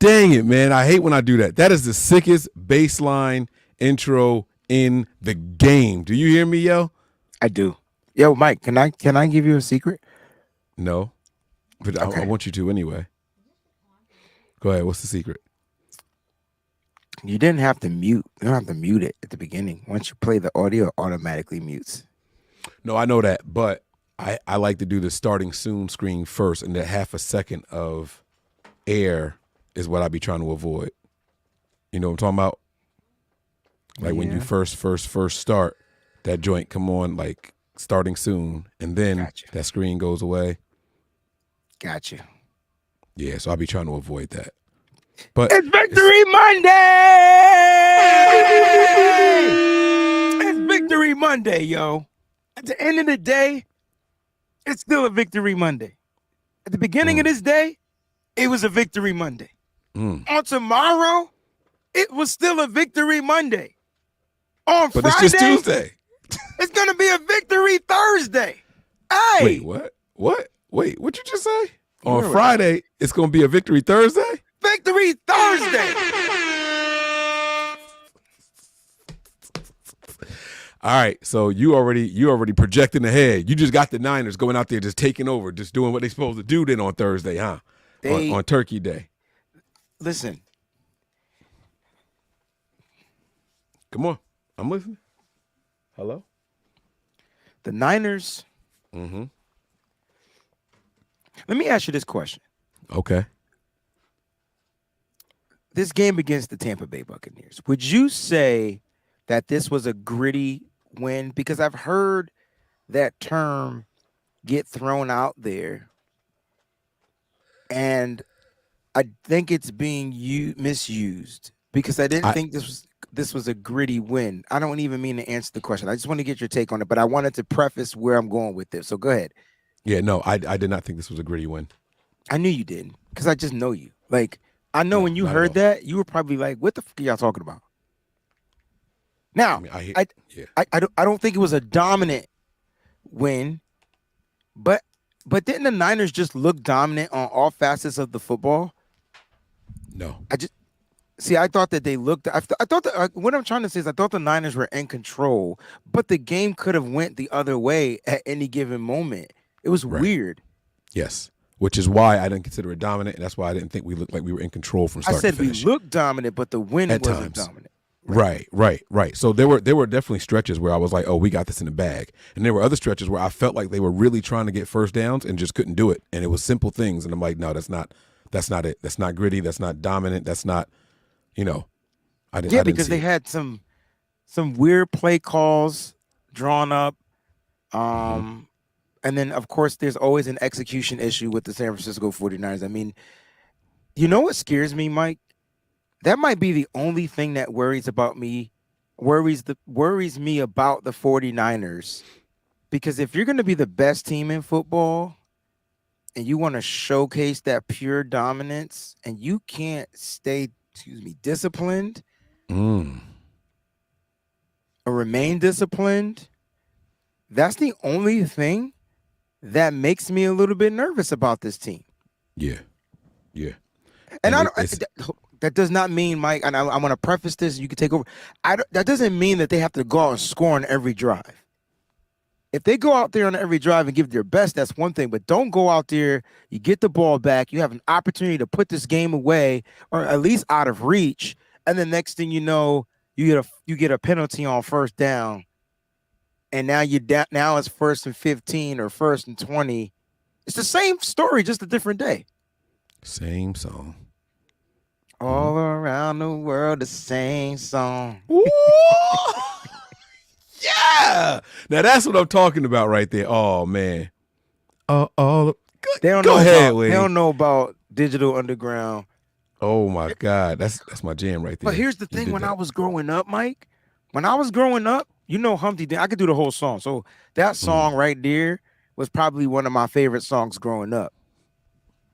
Dang it, man. I hate when I do that. That is the sickest baseline intro in the game. Do you hear me, yo? I do. Yo, Mike, can I give you a secret? No, but I Okay. want you to anyway. Go ahead. What's the secret? You didn't have to mute. You don't have to mute it at the beginning. Once you play the audio, it automatically mutes. No, I know that, but I like to do the starting soon screen first, and that half a second of air is what I be trying to avoid. You know what I'm talking about? Like when you first start, that joint come on like starting soon, and then that screen goes away. Gotcha. Yeah, so I'll be trying to avoid that. But it's Victory Monday! It's Victory Monday, yo. At the end of the day, it's still a Victory Monday. At the beginning of this day, it was a Victory Monday. On tomorrow, it was still a Victory Monday. On but Friday, it's just Tuesday. It's going to be a Victory Thursday. Hey! Wait, what? What? Wait, what you just say? On Friday, it's going to be a Victory Thursday? Victory Thursday! All right, so you already projecting ahead. You just got the Niners going out there just taking over, just doing what they're supposed to do then on Thursday, huh? On Turkey Day. Listen. Come on. I'm listening. Hello? The Niners. Mm-hmm. Let me ask you this question. Okay. This game against the Tampa Bay Buccaneers, would you say that this was a gritty win? Because I've heard that term get thrown out there, and I think it's being misused because I didn't think this was a gritty win. I don't even mean to answer the question. I just want to get your take on it, but I wanted to preface where I'm going with this. So go ahead. Yeah, no, I did not think this was a gritty win. I knew you didn't because I just know you. Like, I know when you heard that, you were probably like, what the fuck are y'all talking about? Now, I don't think it was a dominant win, but didn't the Niners just look dominant on all facets of the football? No. I thought that they looked. I thought that what I'm trying to say is I thought the Niners were in control, but the game could have went the other way at any given moment. It was weird. Yes, which is why I didn't consider it dominant, and that's why I didn't think we looked like we were in control from start to finish. We looked dominant, but the win at wasn't times. dominant. Right. So there were definitely stretches where I was like, oh, we got this in the bag. And there were other stretches where I felt like they were really trying to get first downs and just couldn't do it. And it was simple things. And I'm like, no, that's not it. That's not gritty. That's not dominant. That's not, I didn't because they had some weird play calls drawn up. And then, of course, there's always an execution issue with the San Francisco 49ers. I mean, you know what scares me, Mike? That might be the only thing that worries me about the 49ers. Because if you're going to be the best team in football and you want to showcase that pure dominance and you can't stay, disciplined or remain disciplined, that's the only thing that makes me a little bit nervous about this team. Yeah. And that does not mean, Mike, and I want to preface this, you can take over. That doesn't mean that they have to go out and score on every drive. If they go out there on every drive and give their best, that's one thing. But don't go out there, you get the ball back, you have an opportunity to put this game away or at least out of reach, and the next thing you know, you get a penalty on first down, and now now it's 1st and 15 or 1st and 20. It's the same story, just a different day. Same song. All around the world, the same song. Yeah. Now that's what I'm talking about right there. Oh man. They don't know about Digital Underground. Oh my God, that's my jam right there. But here's the thing: when I was growing up, Mike, Humpty Dance. I could do the whole song. So that song right there was probably one of my favorite songs growing up.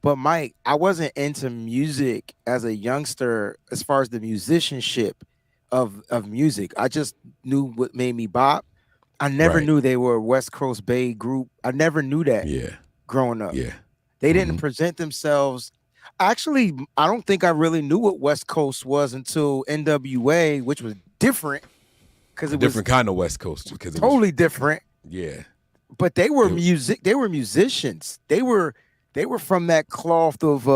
But Mike, I wasn't into music as a youngster as far as the musicianship of music. I just knew what made me bop. I never knew they were a West Coast Bay group. I never knew that growing up. Yeah. They didn't present themselves. Actually, I don't think I really knew what West Coast was until NWA, which was different because it was different kind of West Coast because it totally was different. yeah. But they were They were musicians. They were from that cloth of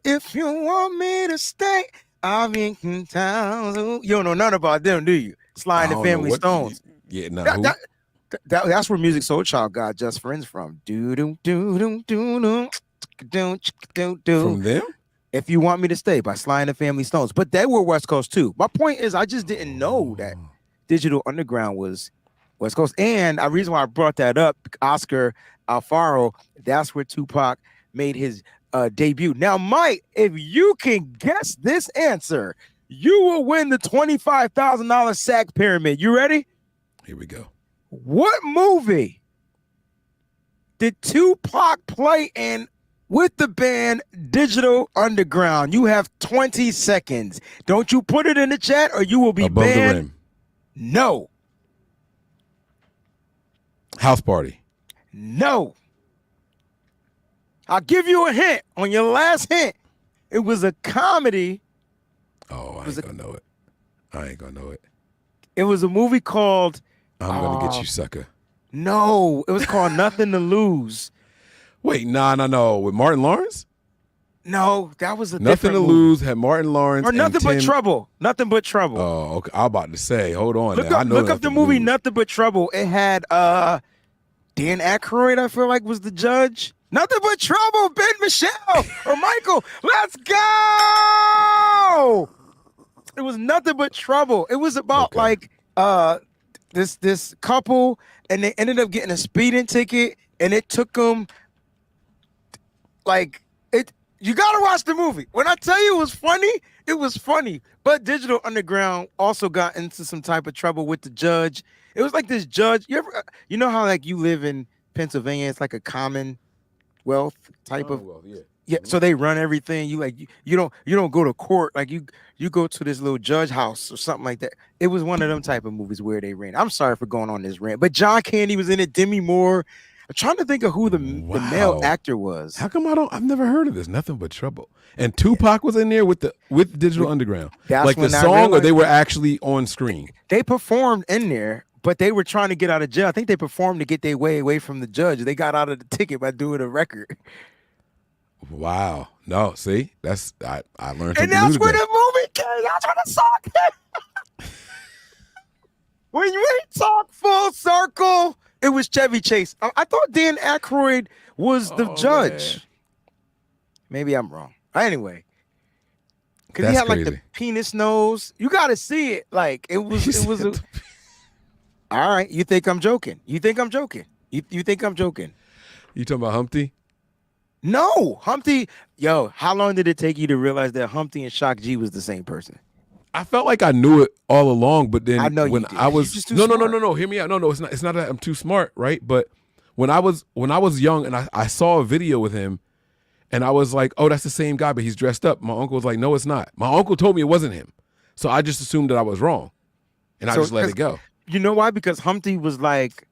if you want me to stay, I'll be in town. You don't know nothing about them, do you? Sly and the Family Stones. Yeah, no. That's where Music Soul Child got Just Friends from. Do do do do do do do do. From them? If You Want Me to Stay by Sly and the Family Stones. But they were West Coast too. My point is, I just didn't know that Digital Underground was West Coast. And the reason why I brought that up, Oscar Alfaro, that's where Tupac made his debut. Now, Mike, if you can guess this answer, you will win the $25,000 sack pyramid. You ready? Here we go. What movie did Tupac play in with the band Digital Underground? You have 20 seconds. Don't you put it in the chat or you will be Above banned. the Rim. No. House Party. No. I'll give you a hint. On your last hint, it was a comedy. Oh, I ain't gonna know it. I ain't gonna know it. It was a movie called I'm gonna get you, sucker. No, it was called Nothing to Lose. Wait, no. With Martin Lawrence? No, that was a Nothing to movie. Lose had Martin Lawrence or Nothing But Tim... Trouble. Nothing But Trouble. Oh, okay. I'm about to say, hold on. Look up the movie Nothing But Trouble. It had Dan Aykroyd, I feel like, was the judge. Nothing But Trouble, Ben Michelle or Michael. Let's go. It was Nothing But Trouble. It was about this couple, and they ended up getting a speeding ticket, and it took them you gotta watch the movie. When I tell you it was funny. But Digital Underground also got into some type of trouble with the judge. It was like this judge. You know how like you live in Pennsylvania, it's like a commonwealth type of yeah. So they run everything. You don't go to court. Like you go to this little judge house or something like that. It was one of them type of movies where they ran. I'm sorry for going on this rant, but John Candy was in it. Demi Moore. I'm trying to think of who the male actor was. How come I've never heard of this? Nothing But Trouble. And Tupac was in there with Digital Underground. That's like the song, or they were actually on screen? They performed in there, but they were trying to get out of jail. I think they performed to get their way away from the judge. They got out of the ticket by doing a record. Wow. No, see? I learned something. And that's where the movie came. That's where the song came. When we talk full circle, it was Chevy Chase. I thought Dan Aykroyd was the judge. Man. Maybe I'm wrong. Anyway, because he had like the penis nose. You got to see it. Like it was. All right. You think I'm joking? You think I'm joking? You think I'm joking? You talking about Humpty? No, Humpty. Yo, how long did it take you to realize that Humpty and Shock G was the same person? I felt like I knew it all along, but then I know when I was no, hear me out. No, it's not that I'm too smart, right? But when I was young and I saw a video with him, and I was like, oh, that's the same guy, but he's dressed up. My uncle was like, no, it's not. My uncle told me it wasn't him, so I just assumed that I was wrong, and I just let it go. You know why? Because Humpty was like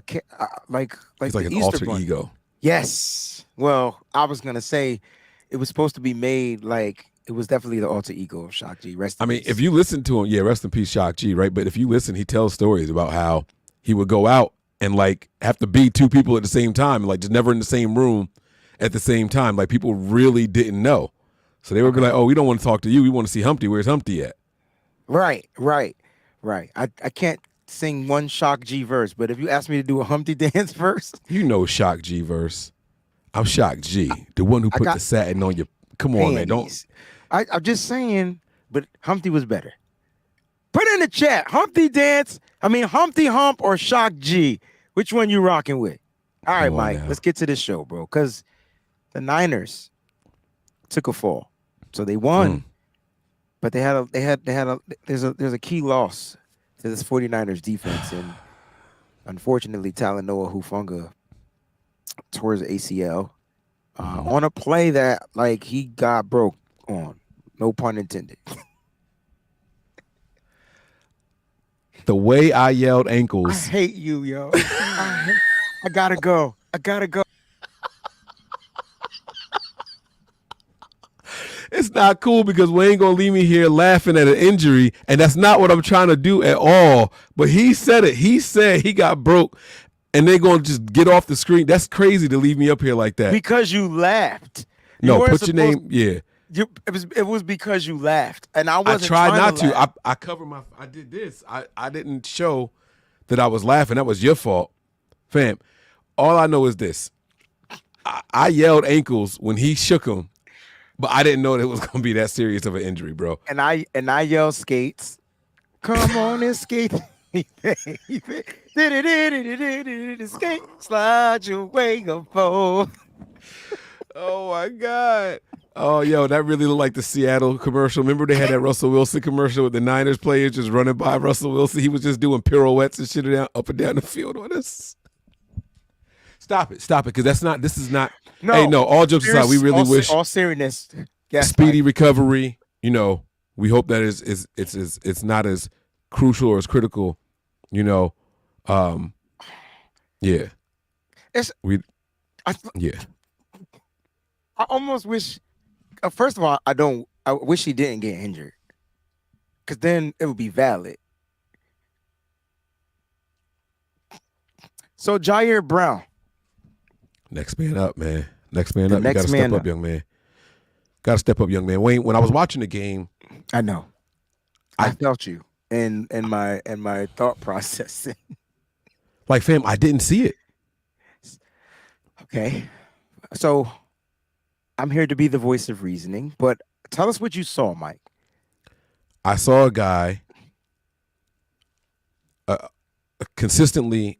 he's like an Easter alter bunny. Ego. Yes. Well, I was gonna say it was supposed to be made like. It was definitely the alter ego of Shock G. Rest in peace. If you listen to him, yeah, rest in peace, Shock G, right? But if you listen, he tells stories about how he would go out and like have to be two people at the same time, like just never in the same room at the same time. Like people really didn't know. So they would be like, oh, we don't want to talk to you. We want to see Humpty. Where's Humpty at? Right. I can't sing one Shock G verse, but if you ask me to do a Humpty dance verse. You know Shock G verse. I'm Shock G, the one who put the satin on your. Come on, man. Don't. I'm just saying, but Humpty was better. Put in the chat, Humpty Hump or Shock G. Which one you rocking with? All right, Mike, let's get to this show, bro. Because the Niners took a fall, so they won, but there's a key loss to this 49ers defense, and unfortunately, Talanoa Hufanga tore his ACL on a play that like he got broke on. No pun intended. The way I yelled ankles. I hate you, yo. I gotta go. not cool because we ain't gonna leave me here laughing at an injury, and that's not what I'm trying to do at all. But he said it. He said he got broke, and they're gonna just get off the screen. That's crazy to leave me up here like that. Because you laughed. No, put your name. Yeah. It was because you laughed, and I wasn't. I tried not to. Laugh. I covered my. I did this. I didn't show that I was laughing. That was your fault, fam. All I know is this: I yelled ankles when he shook him, but I didn't know that it was gonna be that serious of an injury, bro. And I yelled skates. Come on and skate. Skate, slide your way up, oh my God. Oh, yo, that really looked like the Seattle commercial. Remember they had that Russell Wilson commercial with the Niners players just running by Russell Wilson? He was just doing pirouettes and shit up and down the field on us. Stop it, because this is not. No, hey, no, all jokes aside, we really wish. All seriousness. Speedy recovery. You know, we hope that it's not as crucial or as critical, you know. Yeah. I almost wish. First of all, I wish he didn't get injured, because then it would be valid. So Ji'Ayir Brown. Next man up, man. Next man up. You gotta step up, young man. Gotta step up, young man. Wayne, when I was watching the game, I know. I felt you in my thought process. Like, fam, I didn't see it. Okay. So I'm here to be the voice of reasoning, but tell us what you saw, Mike. I saw a guy consistently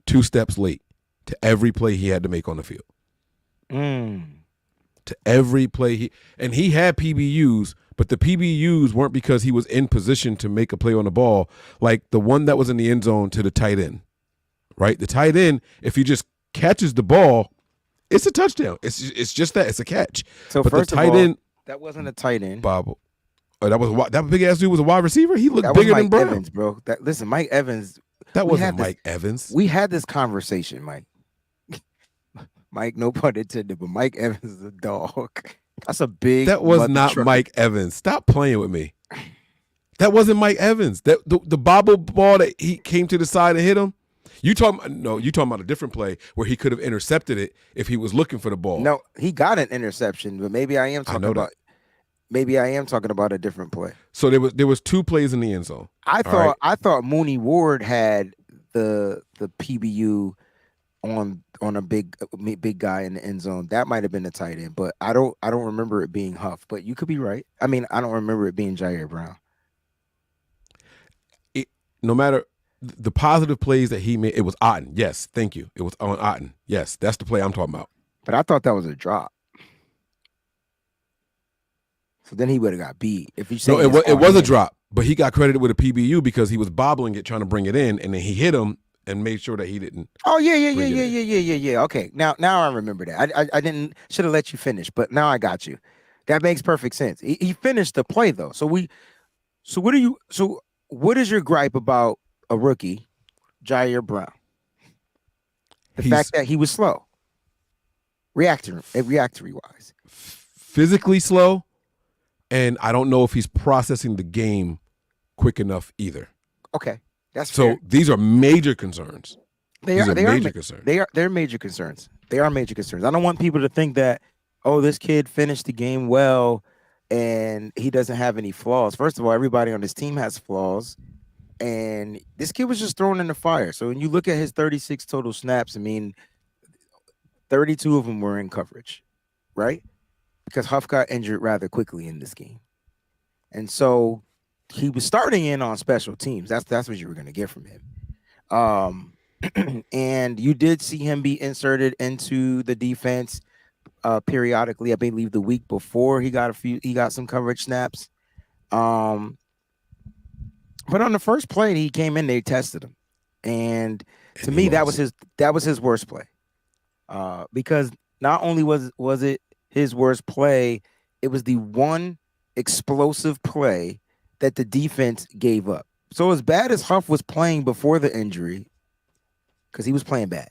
2 steps late to every play he had to make on the field. To every play he had PBUs, but the PBUs weren't because he was in position to make a play on the ball, like the one that was in the end zone to the tight end, right? The tight end, if he just catches the ball, it's a touchdown. It's just that. It's a catch. So but first the tight end, that wasn't a tight end. Bob, that big ass dude was a wide receiver. He looked bigger than Brown. Evans, bro. Listen, Mike Evans. That wasn't Mike Evans. We had this conversation, Mike. Mike, no pun intended, but Mike Evans is a dog. That's a big. That was not Mike Evans. Stop playing with me. That wasn't Mike Evans. That the bobble ball that he came to the side and hit him. You talking about a different play where he could have intercepted it if he was looking for the ball. No, he got an interception, but maybe I am talking about a different play. So there was 2 plays in the end zone. I thought Mooney Ward had the PBU on a big guy in the end zone. That might have been the tight end, but I don't remember it being Huff. But you could be right. I mean, I don't remember it being Ji'Ayir Brown. No matter the positive plays that he made, it was Otten. Yes, thank you. It was on Otten. Yes, that's the play I'm talking about. But I thought that was a drop. So then he would have got beat. If you say it was a drop, but he got credited with a PBU because he was bobbling it, trying to bring it in, and then he hit him and made sure that he didn't. Oh yeah. Okay, now I remember that. I didn't should have let you finish, but now I got you. That makes perfect sense. He finished the play though. So what is your gripe about a rookie, Ji'Ayir Brown? The fact that he was slow, reactory wise, physically slow, and I don't know if he's processing the game quick enough either. Okay, that's so fair. These are major concerns. They're major concerns. They're major concerns. They are major concerns. I don't want people to think that, oh, this kid finished the game well and he doesn't have any flaws. First of all, everybody on this team has flaws. And this kid was just thrown in the fire. So when you look at his 36 total snaps, I mean, 32 of them were in coverage, right? Because Huff got injured rather quickly in this game. And so he was starting in on special teams. That's what you were going to get from him. And you did see him be inserted into the defense periodically. I believe the week before he got some coverage snaps. But on the first play he came in, they tested him, and to me that was his worst play, because not only was it his worst play, it was the one explosive play that the defense gave up. So as bad as Huff was playing before the injury, because he was playing bad,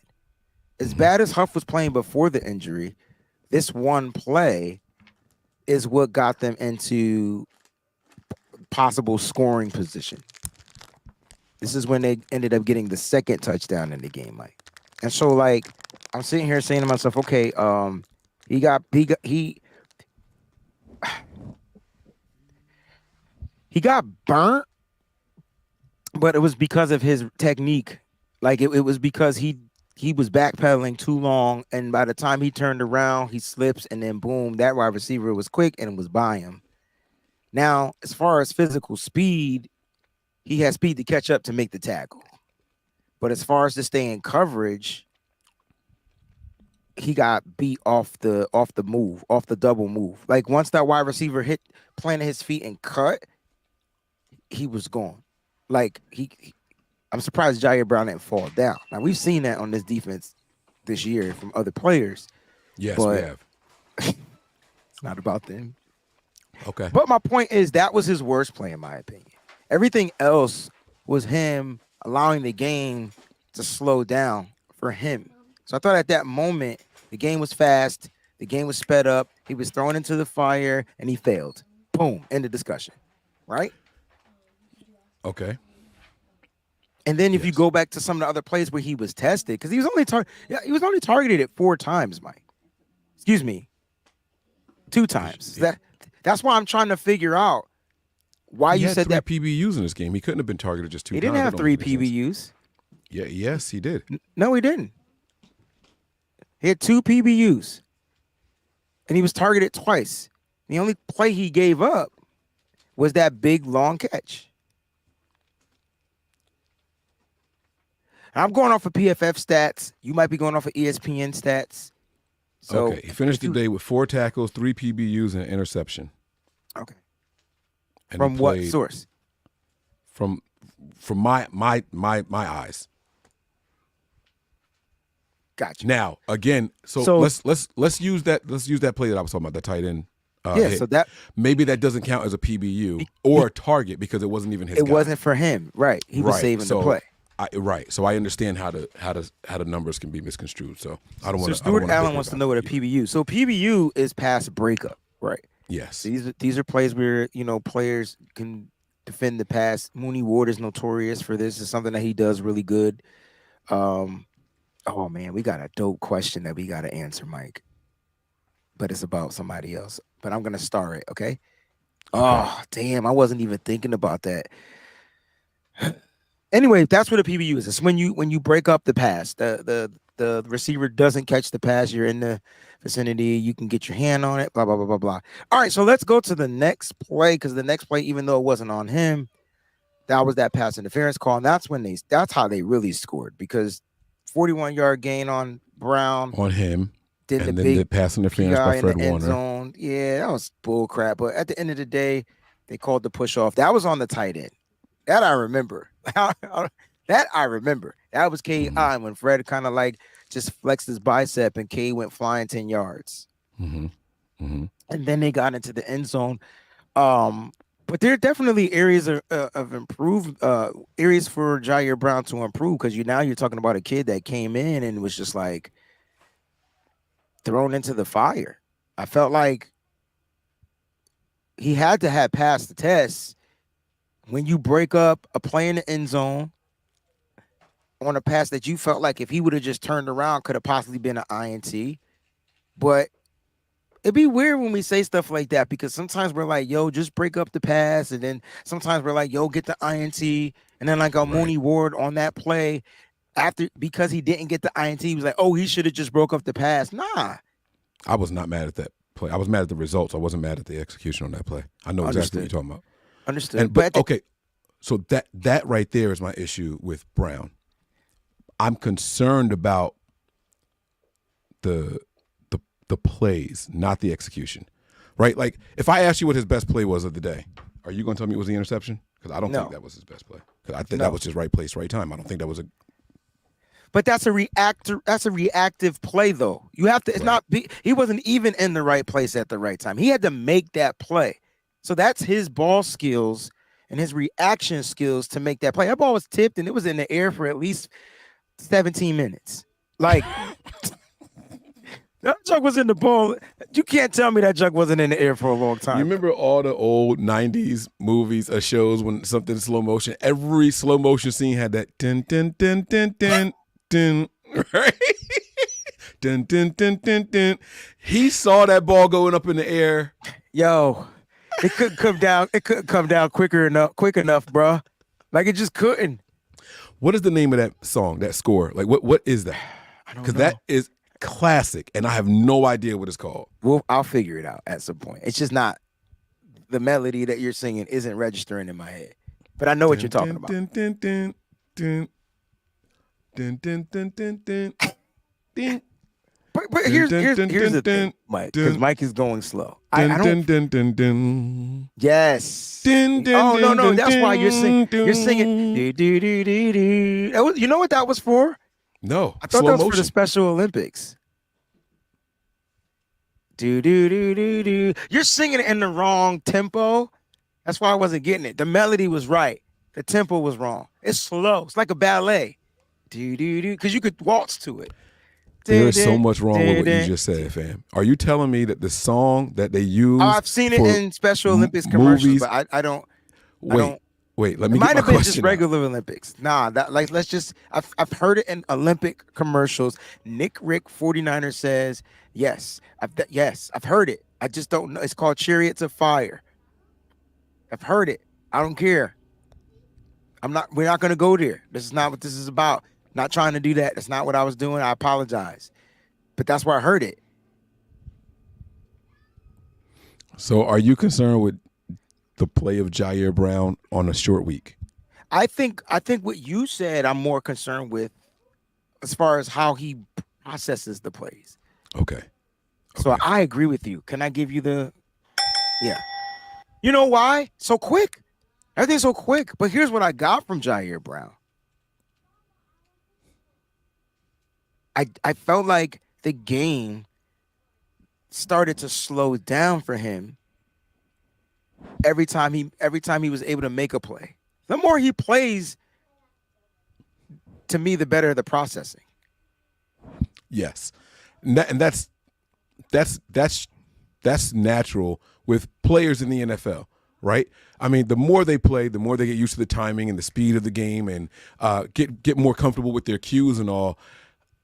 as bad as Huff was playing before the injury, this one play is what got them into possible scoring position. This is when they ended up getting the second touchdown in the game, Mike. And so, like, I'm sitting here saying to myself, okay, he got burnt, but it was because of his technique. Like it was because he was backpedaling too long, and by the time he turned around, he slips, and then boom, that wide receiver was quick and was by him. Now, as far as physical speed, he has speed to catch up to make the tackle. But as far as to stay in coverage, he got beat off the move, off the double move. Like once that wide receiver planted his feet and cut, he was gone. Like I'm surprised Ji'Ayir Brown didn't fall down. Now we've seen that on this defense this year from other players. Yes, we have. It's not about them. Okay. But my point is that was his worst play, in my opinion. Everything else was him allowing the game to slow down for him. So I thought at that moment, the game was fast, the game was sped up, he was thrown into the fire, and he failed. Boom, end of discussion. Right? Okay. And then if you go back to some of the other plays where he was tested, because he was only targeted at 4 times, Mike. Excuse me. 2 times. That's why I'm trying to figure out why you said that. He had 3 PBUs in this game. He couldn't have been targeted just 2 times. He didn't have 3 PBUs. Yeah, yes, he did. No, he didn't. He had 2 PBUs. And he was targeted twice. The only play he gave up was that big long catch. I'm going off of PFF stats. You might be going off of ESPN stats. So okay, he finished the day with 4 tackles, 3 PBUs, and an interception. Okay. And from what source? From my eyes. Gotcha. Now again, so let's use that play that I was talking about, the tight end. Hit. So that maybe that doesn't count as a PBU or a target because it wasn't even his. It wasn't for him, right? He was saving the play. So I understand how the numbers can be misconstrued. So I don't want to. So Stuart Allen wants to know what a PBU. So PBU is pass breakup, right? Yes. These are plays where players can defend the pass. Mooney Ward is notorious for this. It's something that he does really good. Oh man, we got a dope question that we got to answer, Mike. But it's about somebody else. But I'm gonna start it, okay? Oh damn, I wasn't even thinking about that. Anyway, that's what a PBU is. It's when you break up the pass. The receiver doesn't catch the pass. You're in the vicinity. You can get your hand on it. Blah blah blah blah blah. All right, so let's go to the next play because the next play, even though it wasn't on him, that was that pass interference call, and that's how they really scored because 41-yard gain on Brown on him. And then the pass interference by Fred Warner. Zone. Yeah, that was bull crap. But at the end of the day, they called the push off. That was on the tight end. That I remember. That I remember. That was K.I. when Fred kind of like just flexed his bicep and K went flying 10 yards. Mm-hmm. Mm-hmm. And then they got into the end zone. But there are definitely areas of improved areas for Ji'Ayir Brown to improve because you're talking about a kid that came in and was just like thrown into the fire. I felt like he had to have passed the test. When you break up a play in the end zone on a pass that you felt like if he would have just turned around could have possibly been an INT. But it'd be weird when we say stuff like that because sometimes we're like, yo, just break up the pass. And then sometimes we're like, yo, get the INT. And then like Mooney Ward on that play because he didn't get the INT, he was like, oh, he should have just broke up the pass. Nah. I was not mad at that play. I was mad at the results. I wasn't mad at the execution on that play. I know exactly what you're talking about. Understood. But okay, so that right there is my issue with Brown. I'm concerned about the plays, not the execution. Right? Like if I asked you what his best play was of the day, are you going to tell me it was the interception? Because I don't think that was his best play. Because I think that was just right place, right time. I don't think that was a. But that's a reactive play, though. You have to. It's not. He wasn't even in the right place at the right time. He had to make that play. So that's his ball skills and his reaction skills to make that play. That ball was tipped and it was in the air for at least 17 minutes. Like, That junk was in the ball. You can't tell me that junk wasn't in the air for a long You time. remember all the old 90s movies or shows when something slow motion, every slow motion scene had that dun dun dun dun dun dun, right? Dun dun dun dun dun. He saw that ball going up in the air. Yo, it couldn't come down. It couldn't come down quick enough, bro. Like it just couldn't. What is the name of that song, that score? Like what is that? I don't know. Because that is classic, and I have no idea what it's called. Well, I'll figure it out at some point. It's just not the melody that you're singing isn't registering in my head, but I know what you're talking about. Dun, dun, dun, dun, dun, dun, dun, dun, dun, dun. But here's the thing, Mike, because Mike is going slow. I don't. Yes. Oh no, that's why you're singing. You're singing. You know what that was for? No, I thought that was for the Special Olympics. You're singing it in the wrong tempo. That's why I wasn't getting it. The melody was right. The tempo was wrong. It's slow. It's like a ballet. Because you could waltz to it. There is so much wrong with what you just said, fam. Are you telling me that the song that they use? Oh, I've seen it in Special Olympics commercials, movies, but I don't. Wait. Let me. It might have been just regular Olympics. Nah, let's just. I've heard it in Olympic commercials. Nick Rick 49er says yes. I've heard it. I just don't know. It's called Chariots of Fire. I've heard it. I don't care. We're not going to go there. This is not what this is about. Not trying to do that. That's not what I was doing. I apologize. But that's where I heard it. So are you concerned with the play of Ji'Ayir Brown on a short week? I think what you said I'm more concerned with as far as how he processes the plays. Okay. So I agree with you. Can I give you the yeah. You know why? So quick. Everything's so quick. But here's what I got from Ji'Ayir Brown. I felt like the game started to slow down for him every time he was able to make a play. The more he plays, to me, the better the processing. Yes, and that's natural with players in the NFL, right? I mean, the more they play, the more they get used to the timing and the speed of the game, and get more comfortable with their cues and all.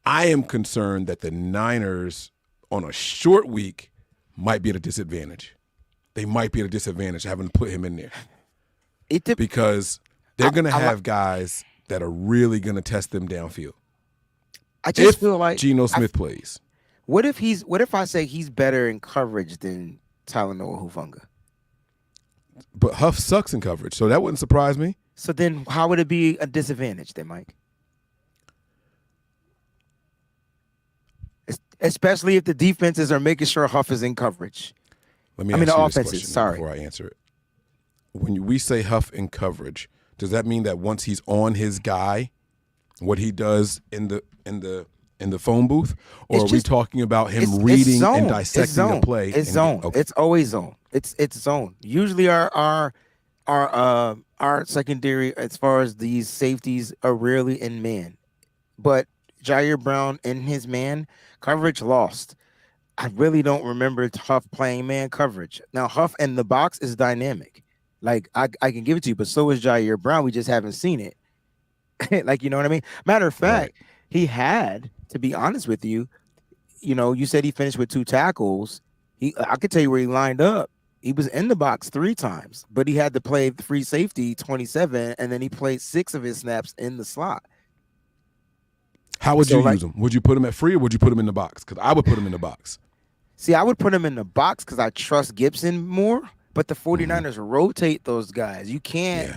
I am concerned that the Niners on a short week might be at a disadvantage. They might be at a disadvantage having to put him in there because they're going to have guys that are really going to test them downfield. I just feel like Geno Smith plays. What if I say he's better in coverage than Talanoa Hufanga? But Huff sucks in coverage, so that wouldn't surprise me. So then how would it be a disadvantage then, Mike? Especially if the defenses are making sure Huff is in coverage. The offenses. Sorry, before I answer it, when we say Huff in coverage, does that mean that once he's on his guy, what he does in the phone booth, or are we talking about him reading and dissecting the play? It's zone. Okay. It's always zone. It's zone. Usually our secondary, as far as these safeties, are rarely in man, but Ji'Ayir Brown in his man coverage lost. I really don't remember Huff playing man coverage. Now Huff in the box is dynamic. Like I can give it to you, but so is Ji'Ayir Brown. We just haven't seen it. Like, you know what I mean? Matter of fact, he had, to be honest with you, you said he finished with 2 tackles. I could tell you where he lined up. He was in the box 3 times, but he had to play free safety 27, and then he played 6 of his snaps in the slot. How would you use him? Would you put him at free or would you put him in the box? Because I would put him in the box. See, I would put him in the box because I trust Gibson more, but the 49ers rotate those guys. You can't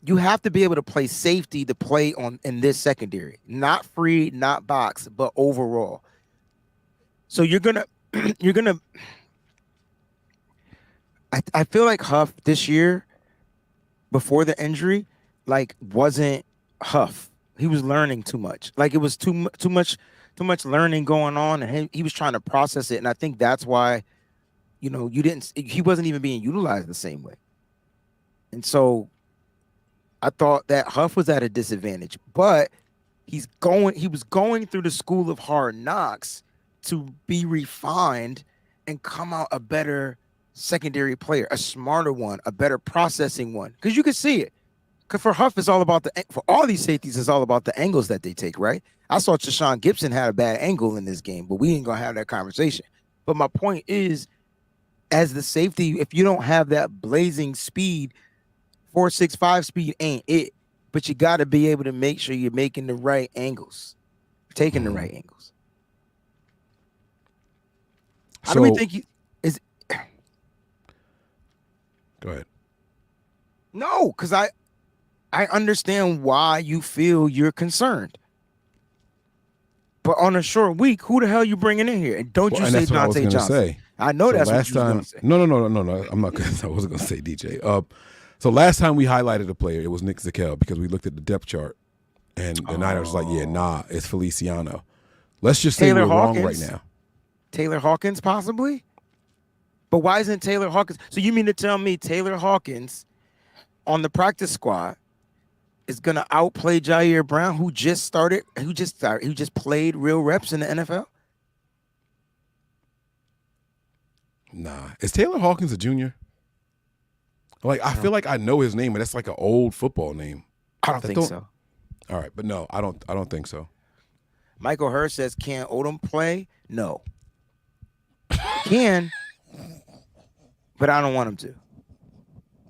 you have to be able to play safety to play in this secondary. Not free, not box, but overall. So you're gonna I feel like Huff this year, before the injury, like wasn't Huff. He was learning too much. Like it was too much learning going on, and he was trying to process it. And I think that's why, he wasn't even being utilized the same way. And so I thought that Huff was at a disadvantage, but he was going through the school of hard knocks to be refined and come out a better secondary player, a smarter one, a better processing one. Because you can see it. Because for Huff, it's all about for all these safeties, it's all about the angles that they take, right? I saw Tashawn Gibson had a bad angle in this game, but we ain't going to have that conversation. But my point is, as the safety, if you don't have that blazing speed, 4.65 speed ain't it. But you got to be able to make sure you're making the right angles, taking the right angles. How do we think is? Go ahead. No, because I understand why you feel you're concerned. But on a short week, who the hell you bringing in here? And don't you say Dante Johnson? Say. I know so that's last what you time. was going to say. No. I'm not. I wasn't going to say DJ. So last time we highlighted a player, it was Nick Zakelj because we looked at the depth chart, and the Niners was like, yeah, nah, it's Feliciano. Let's just say we're wrong right now. Taylor Hawkins, possibly. But why isn't Taylor Hawkins? So you mean to tell me Taylor Hawkins on the practice squad is going to outplay Ji'Ayir Brown, who just played real reps in the NFL? Nah. Is Taylor Hawkins a junior? Like, I feel like I know his name, but that's like an old football name. I don't think so. All right, but no, I don't think so. Michael Hurst says, can Odom play? No. Can, but I don't want him to.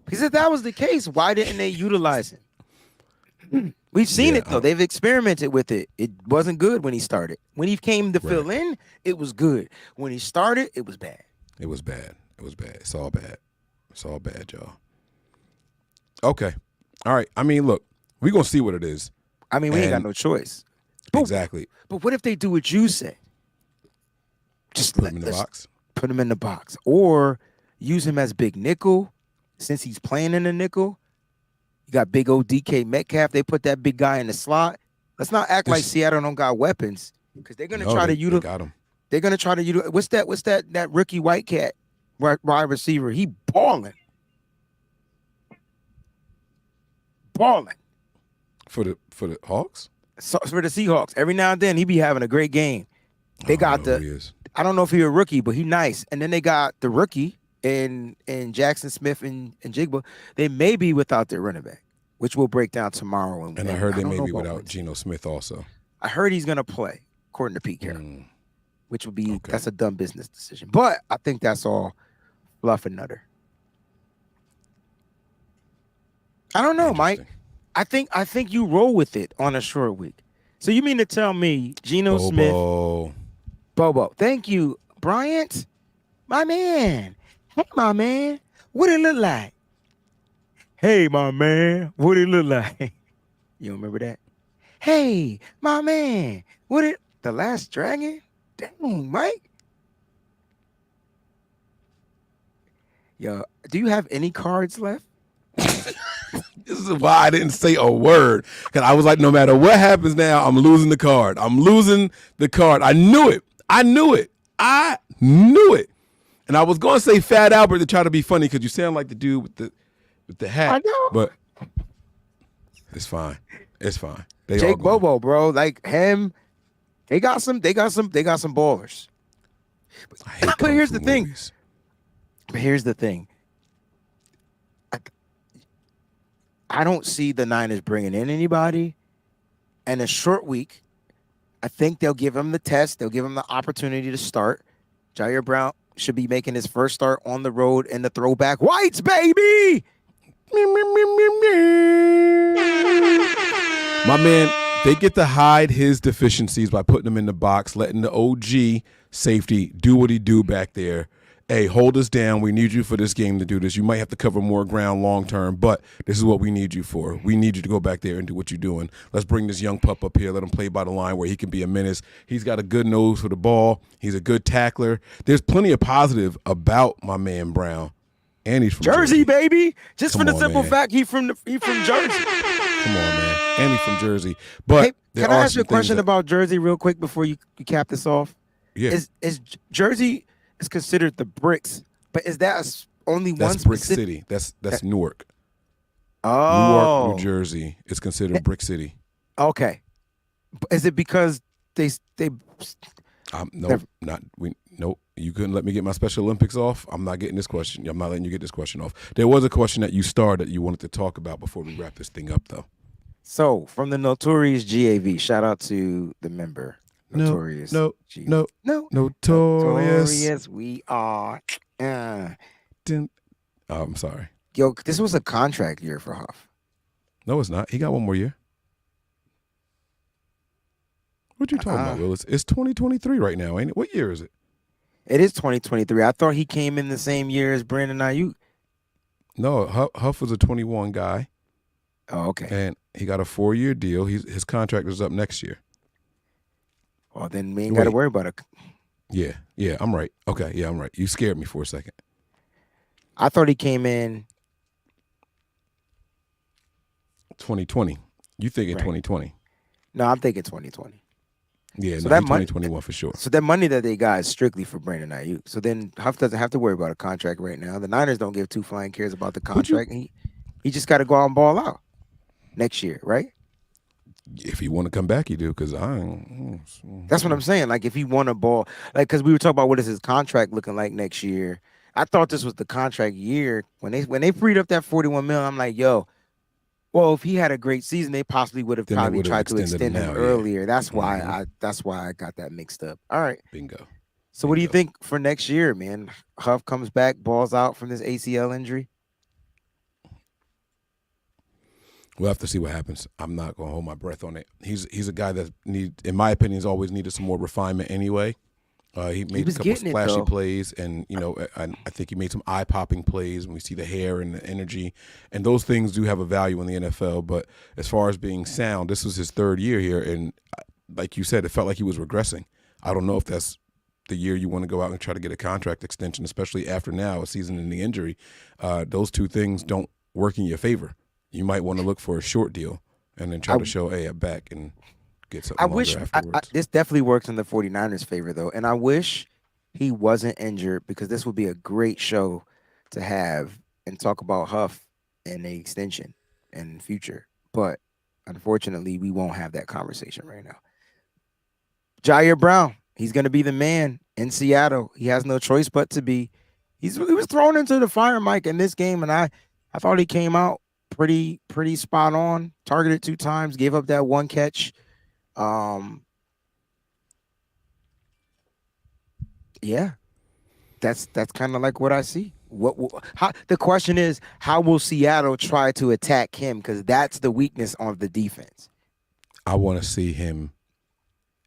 Because if that was the case, why didn't they utilize him? We've seen it, though. They've experimented with it. It wasn't good when he started. When he came to fill in, it was good. When he started, it was bad. It was bad. It's all bad. It's all bad, y'all. Okay. All right. I mean, look, we're going to see what it is. I mean, we ain't got no choice. Exactly. But what if they do what you say? Just put him in the box. Put him in the box. Or use him as big nickel since he's playing in the nickel. You got big old DK Metcalf. They put that big guy in the slot. Let's not act like Seattle don't got weapons because they're going to try to utilize. Got him. They're going to try to utilize. What's that rookie white cat wide receiver? He balling. For the Hawks? So, for the Seahawks. Every now and then he be having a great game. They got I don't know if he's a rookie, but he's nice. And then they got the rookie in Jackson Smith and Jigba. They may be without their running back, which we'll break down tomorrow. And I heard they may be without Geno Smith also. I heard he's gonna play, according to Pete Carroll. Which would be that's a dumb business decision. But I think that's all fluff and nutter. I don't know, Mike. I think you roll with it on a short week. So you mean to tell me Geno Smith, Bobo? Thank you, Bryant, my man. Hey, my man, what it look like? Hey, my man, what it look like? You don't remember that? Hey, my man, the Last Dragon? Dang, Mike. Yo, do you have any cards left? This is why I didn't say a word. Because I was like, no matter what happens now, I'm losing the card. I'm losing the card. I knew it. And I was going to say Fat Albert to try to be funny because you sound like the dude with the hat. I know. But it's fine. It's fine. Jake Bobo, bro. Like him, they got some ballers. But here's the thing. I don't see the Niners bringing in anybody. And a short week, I think they'll give him the test. They'll give him the opportunity to start. Ji'Ayir Brown should be making his first start on the road in the throwback whites, baby. My man, they get to hide his deficiencies by putting him in the box, letting the OG safety do what he do back there. Hey, hold us down. We need you for this game to do this. You might have to cover more ground long term, but this is what we need you for. We need you to go back there and do what you're doing. Let's bring this young pup up here. Let him play by the line where he can be a menace. He's got a good nose for the ball. He's a good tackler. There's plenty of positive about my man Brown. And he's from Jersey. Baby. Just for the simple fact he from Jersey. Come on, man. And he's from Jersey. But hey, can I ask you a question about Jersey real quick before you cap this off? Yeah. Is Jersey is considered the bricks, but is that only one specific? That's Brick City. That's Newark. Oh. Newark, New Jersey is considered Brick City. Okay. Is it because they Nope. You couldn't let me get my Special Olympics off. I'm not getting this question. I'm not letting you get this question off. There was a question that you started that you wanted to talk about before we wrap this thing up, though. So, from the notorious GAV, shout out to the member. Notorious. Notorious. We are. I'm sorry. Yo, this was a contract year for Huff. No, it's not. He got one more year. What you talking about, Willis? It's 2023 right now, ain't it? What year is it? It is 2023. I thought he came in the same year as Brandon Ayuk. No, Huff was a 21 guy. Oh, okay. And he got a 4-year deal. His contract is up next year. Well, then we ain't got to worry about it. Yeah, I'm right. Okay, yeah, I'm right. You scared me for a second. I thought he came in 2020. You thinking 2020? No, I'm thinking 2020. Yeah, so that 2021 for sure. So that money that they got is strictly for Brandon Ayuk. So then Huff doesn't have to worry about a contract right now. The Niners don't give two flying cares about the contract. He just got to go out and ball out next year, right? If he want to come back, he do. Because that's what I'm saying. Like if he want to ball, like because we were talking about what is his contract looking like next year. I thought this was the contract year when they freed up that $41 million. I'm like, yo. Well, if he had a great season, they possibly would have probably tried to extend him earlier. Yeah. That's why I got that mixed up. All right. Bingo. So what do you think for next year, man? Huff comes back, balls out from this ACL injury? We'll have to see what happens. I'm not going to hold my breath on it. He's a guy that in my opinion, has always needed some more refinement anyway. He made a couple splashy plays, and I think he made some eye-popping plays when we see the hair and the energy, and those things do have a value in the NFL. But as far as being sound, this was his 3rd year here, and like you said, it felt like he was regressing. I don't know if that's the year you want to go out and try to get a contract extension, especially after now a season-ending injury. Those two things don't work in your favor. You might want to look for a short deal and then try to show, hey, I'm back and get something afterwards. This definitely works in the 49ers' favor, though. And I wish he wasn't injured because this would be a great show to have and talk about Huff and the extension in the future. But unfortunately, we won't have that conversation right now. Ji'Ayir Brown, he's going to be the man in Seattle. He has no choice but to be. He was thrown into the fire, Mike, in this game, and I thought he came out pretty spot on. Targeted 2 times, gave up that 1 catch. Yeah, that's kind of like what I see. The question is, how will Seattle try to attack him? Because that's the weakness of the defense. I want to see him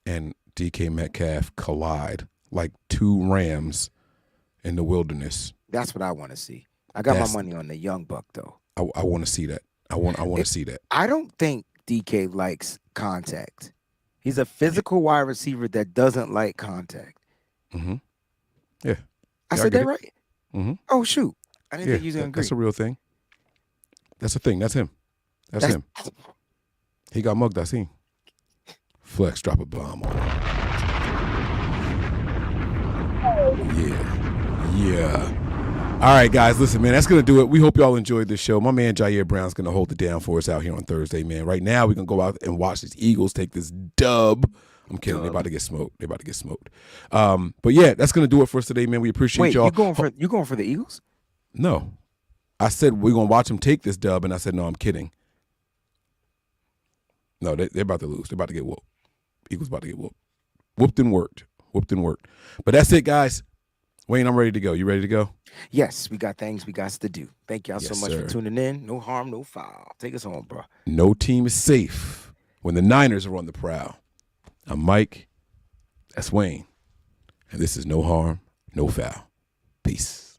and DK Metcalf collide like 2 rams in the wilderness. That's what I want to see. I got my money on the young buck, though. I want to see that. I want to see that. I don't think DK likes contact. He's a physical wide receiver that doesn't like contact. Mm-hmm. Yeah. I said that right? Mm-hmm. Oh, shoot. I didn't think you was going to agree. That's a real thing. That's a thing. That's him. That's him. He got mugged, I seen. Flex drop a bomb on him. Yeah. All right, guys, listen, man, that's going to do it. We hope y'all enjoyed this show. My man Ji'Ayir Brown's going to hold it down for us out here on Thursday, man. Right now, we're going to go out and watch these Eagles take this dub. I'm kidding. They're about to get smoked. But, yeah, that's going to do it for us today, man. We appreciate y'all. You going for the Eagles? No. I said we're going to watch them take this dub, and I said, no, I'm kidding. No, they're about to lose. They're about to get whooped. Eagles about to get whooped. Whooped and worked. But that's it, guys. Wayne, I'm ready to go. You ready to go? Yes, we got things we got to do. Thank y'all so much for tuning in. No harm, no foul. Take us home, bro. No team is safe when the Niners are on the prowl. I'm Mike. That's Wayne. And this is No Harm, No Foul. Peace.